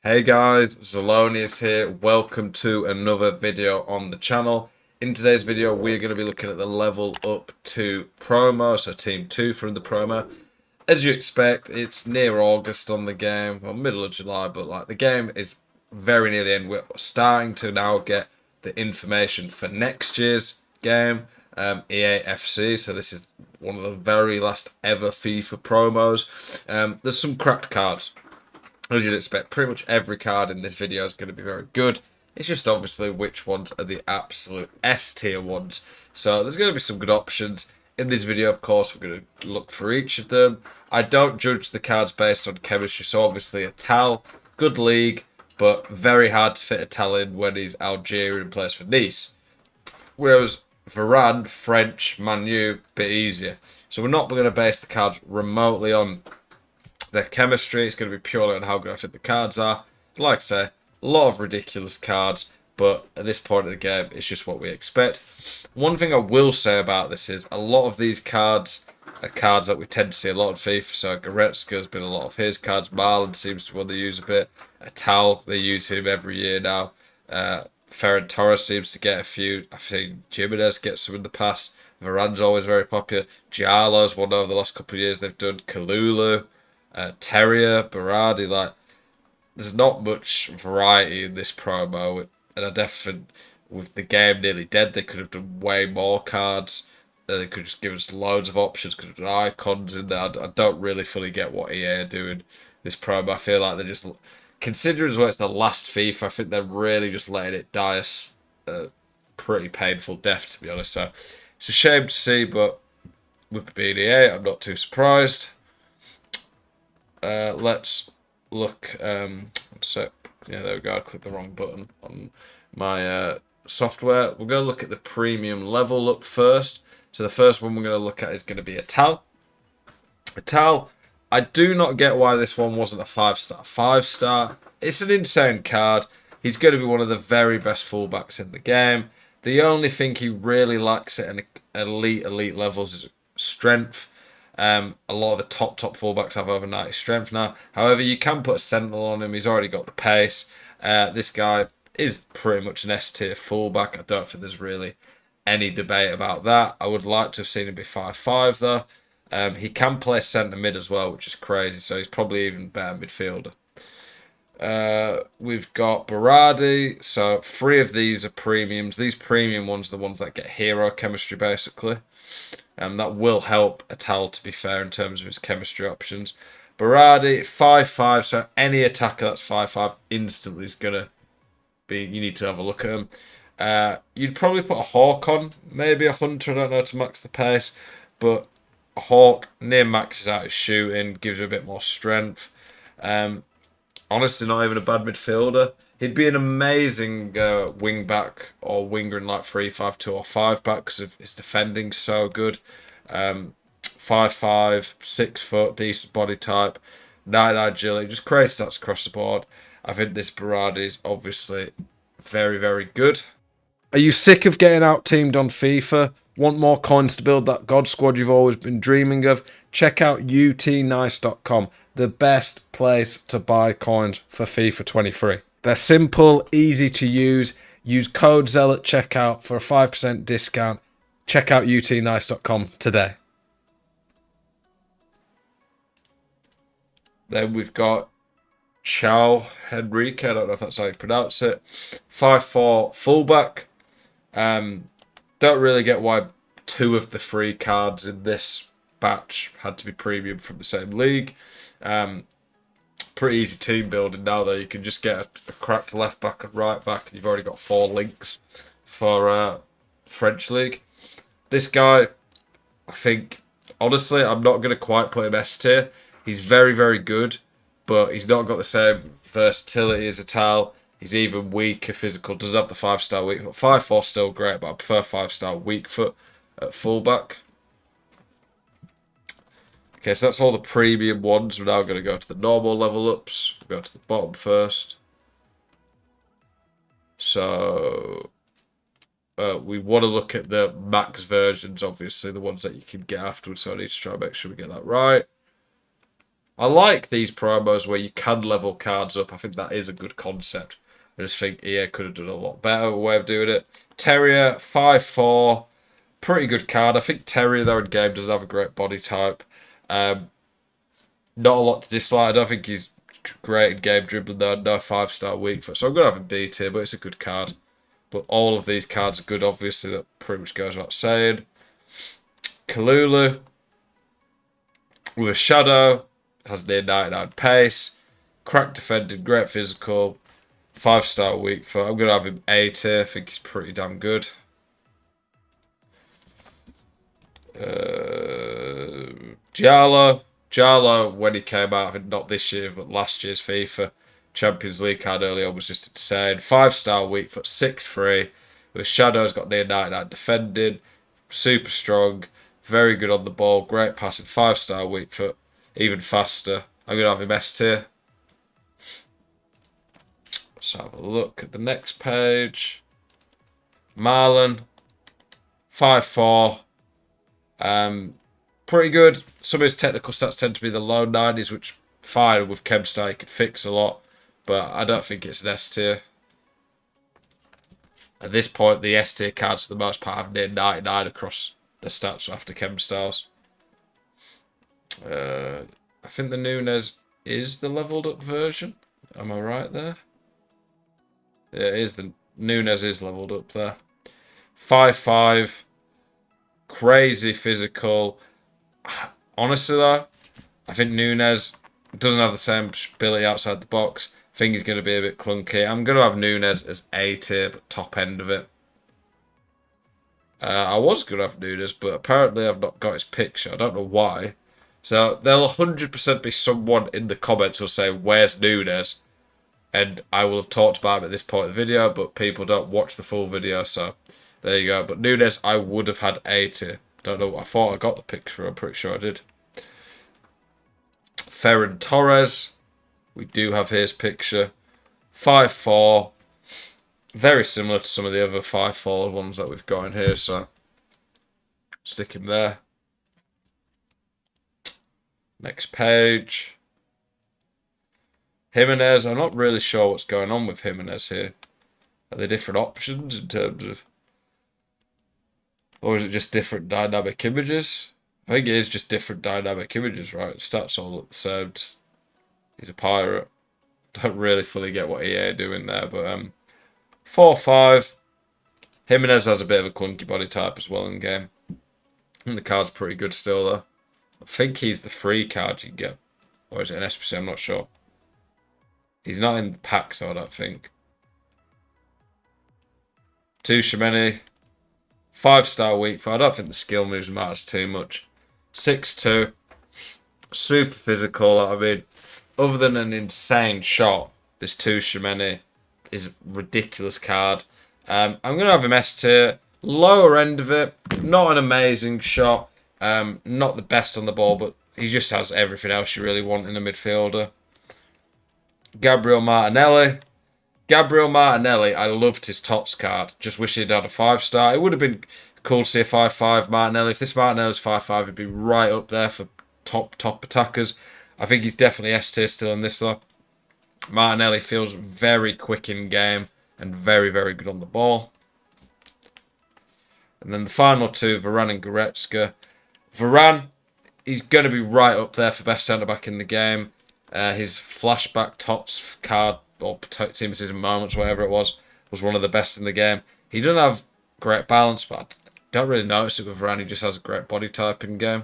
Hey guys, Zelonius here. Welcome to another video on the channel. In today's video, we're going to be looking at the level up to promo, so Team 2 from the promo. As you expect, it's near August on the game, well, middle of July, but like the game is very near the end. We're starting to now get the information for next year's game, EA so this is one of the very last ever FIFA promos. There's some cracked cards. As you'd expect, pretty much every card in this video is going to be very good. It's just obviously which ones are the absolute S tier ones. So there's going to be some good options. In this video, of course, we're going to look for each of them. I don't judge the cards based on chemistry, so obviously a Tal, good league, but very hard to fit a Tal in when he's Algerian and plays for Nice. Whereas Varane, French, Manu, bit easier. So we're not going to base the cards remotely on their chemistry. It's going to be purely on how good I think the cards are. Like I say, a lot of ridiculous cards, but at this point of the game, it's just what we expect. One thing I will say about this is a lot of these cards are cards that we tend to see a lot in FIFA. So Goretzka's been a lot of his cards. Marlon seems to want to use a bit. Atal, they use him every year now. Ferran Torres seems to get a few. I've seen Jimenez get some in the past. Varane's always very popular. Giallo's one over the last couple of years they've done. Kalulu. Terrier, Berardi, like there's not much variety in this promo, and I definitely, with the game nearly dead, they could have done way more cards. They could just give us loads of options, could have done icons in there. I don't really fully get what EA are doing this promo. I feel like they're just, considering as well it's the last FIFA, I think they're really just letting it die a pretty painful death, to be honest. So it's a shame to see, but with being EA, I'm not too surprised. Let's look. So yeah, there we go. I clicked the wrong button on my software. We're going to look at the premium level up first. So the first one we're going to look at is going to be a Tal. A Tal. I do not get why this one wasn't a 5-star. 5-star. It's an insane card. He's going to be one of the very best fullbacks in the game. The only thing he really lacks at an elite levels is strength. A lot of the top fullbacks have over 90 strength now. However, you can put a sentinel on him. He's already got the pace. This guy is pretty much an S tier fullback. I don't think there's really any debate about that. I would like to have seen him be 5-5 though. He can play centre mid as well, which is crazy. So he's probably even better midfielder. We've got Berardi. So 3 of these are premiums. These premium ones are the ones that get hero chemistry basically. That will help Atal, to be fair, in terms of his chemistry options. Berardi, 5-5, so any attacker that's 5-5 instantly is going to be, you need to have a look at him. You'd probably put a Hawk on, maybe a Hunter, I don't know, to max the pace, but a Hawk near maxes out his shooting, gives him a bit more strength. Honestly, not even a bad midfielder. He'd be an amazing wing back or winger in like 3-5-2 or 5 back because of his defending so good. 5'5", 6 foot, decent body type, 99 agility, just crazy stats across the board. I think this Berardi is obviously very, very good. Are you sick of getting out teamed on FIFA? Want more coins to build that God squad you've always been dreaming of? Check out utnice.com, the best place to buy coins for FIFA 23. They're simple, easy to use. Use code ZEL at checkout for a 5% discount. Check out utnice.com today. Then we've got Chao Henrique. I don't know if that's how you pronounce it. 5'4" fullback. Don't really get why 2 of the 3 cards in this batch had to be premium from the same league. Pretty easy team building now though. You can just get a cracked left back and right back, and you've already got 4 links for French league. This guy, I think, honestly, I'm not going to quite put him S tier. He's very, very good, but he's not got the same versatility as Atal. He's even weaker physical, doesn't have the 5-star weak foot. 5'4" still great, but I prefer 5-star weak foot at fullback. Okay, so that's all the premium ones. We're now going to go to the normal level ups. We'll go to the bottom first. So we want to look at the max versions, obviously, the ones that you can get afterwards. So I need to try and make sure we get that right. I like these promos where you can level cards up. I think that is a good concept. I just think EA could have done a lot better way of doing it. Terrier, 5'4". Pretty good card. I think Terrier, though, in game doesn't have a great body type. Not a lot to dislike. I don't think he's great in game dribbling, though. No 5-star weak foot. So I'm going to have him B tier, but it's a good card. But all of these cards are good, obviously. That pretty much goes without saying. Kalulu with a shadow. Has near 99 pace. Crack defending, great physical. 5-star weak foot. I'm going to have him A tier. I think he's pretty damn good. Giallo, when he came out, I think not this year, but last year's FIFA Champions League card earlier was just insane. 5-star weak foot, 6'3". With Shadow's got near 99 defending. Super strong. Very good on the ball. Great passing. 5-star weak foot. Even faster. I'm going to have him S tier. Let's have a look at the next page. Marlon. 5'4". Pretty good. Some of his technical stats tend to be the low 90s, which fine with Chemstar he could fix a lot, but I don't think it's an S tier. At this point, the S tier cards for the most part have near 99 across the stats after Chemstars. I think the Nunez is the leveled up version. Am I right there? Yeah, it is. The Nunez is leveled up there. 5'5". Crazy physical. Honestly, though, I think Nunez doesn't have the same ability outside the box. I think he's going to be a bit clunky. I'm going to have Nunez as A tier, but top end of it. I was going to have Nunez, but apparently I've not got his picture. I don't know why. So there'll 100% be someone in the comments who'll say, "Where's Nunez?" And I will have talked about him at this point of the video, but people don't watch the full video, so there you go. But Nunez, I would have had A tier. Don't know. I thought I got the picture. I'm pretty sure I did. Ferran Torres. We do have his picture. 5'4". Very similar to some of the other 5'4" ones that we've got in here, so stick him there. Next page. Jimenez. I'm not really sure what's going on with Jimenez here. Are there different options in terms of... Or is it just different dynamic images? I think it is just different dynamic images, right? Stats all look the same. Just, he's a pirate. Don't really fully get what EA are doing there, but 4-5. Jimenez has a bit of a clunky body type as well in game. And the card's pretty good still, though. I think he's the free card you can get. Or is it an SPC? I'm not sure. He's not in the packs, though, I don't think. Tushimeni. 5-star weak foot. I don't think the skill moves matters too much. 6'2". Super physical. I mean, other than an insane shot, this Tushimeni is a ridiculous card. I'm going to have him S tier. Lower end of it. Not an amazing shot. Not the best on the ball, but he just has everything else you really want in a midfielder. Gabriel Martinelli. I loved his Tots card. Just wish he'd had a 5-star. It would have been cool to see a 5'5" Martinelli. If this Martinelli's 5'5", he'd be right up there for top attackers. I think he's definitely S tier still in this, though. Martinelli feels very quick in game and very, very good on the ball. And then the final two, Varane and Goretzka. Varane, he's going to be right up there for best centre-back in the game. His flashback Tots card, or team decision moments, whatever it was one of the best in the game. He doesn't have great balance, but I don't really notice it with Varane. He just has a great body type in game.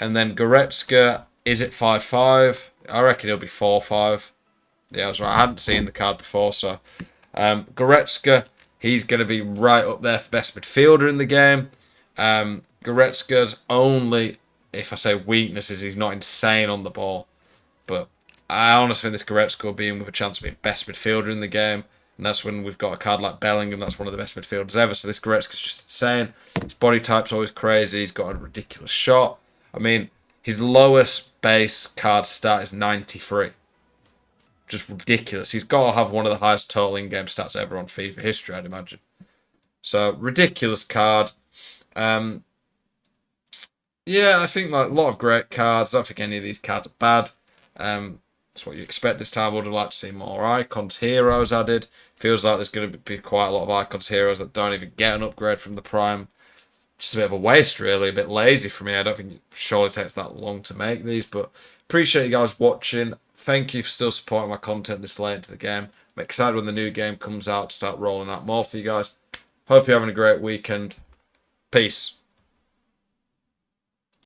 And then Goretzka, is it 5'5"? I reckon he'll be 4'5". Yeah, I was right. I hadn't seen the card before, so Goretzka, he's going to be right up there for best midfielder in the game. Goretzka's only, if I say weakness, is he's not insane on the ball. But I honestly think this Goretzka will be in with a chance to be best midfielder in the game. And that's when we've got a card like Bellingham. That's one of the best midfielders ever. So this Goretzka's just insane. His body type's always crazy. He's got a ridiculous shot. I mean, his lowest base card stat is 93. Just ridiculous. He's got to have one of the highest total in-game stats ever on FIFA history, I'd imagine. So, ridiculous card. Yeah, I think like a lot of great cards. I don't think any of these cards are bad. That's what you expect this time. I would have liked to see more icons, heroes added. Feels like there's going to be quite a lot of icons, heroes that don't even get an upgrade from the Prime. Just a bit of a waste, really. A bit lazy for me. I don't think it surely takes that long to make these. But appreciate you guys watching. Thank you for still supporting my content this late into the game. I'm excited when the new game comes out to start rolling out more for you guys. Hope you're having a great weekend. Peace.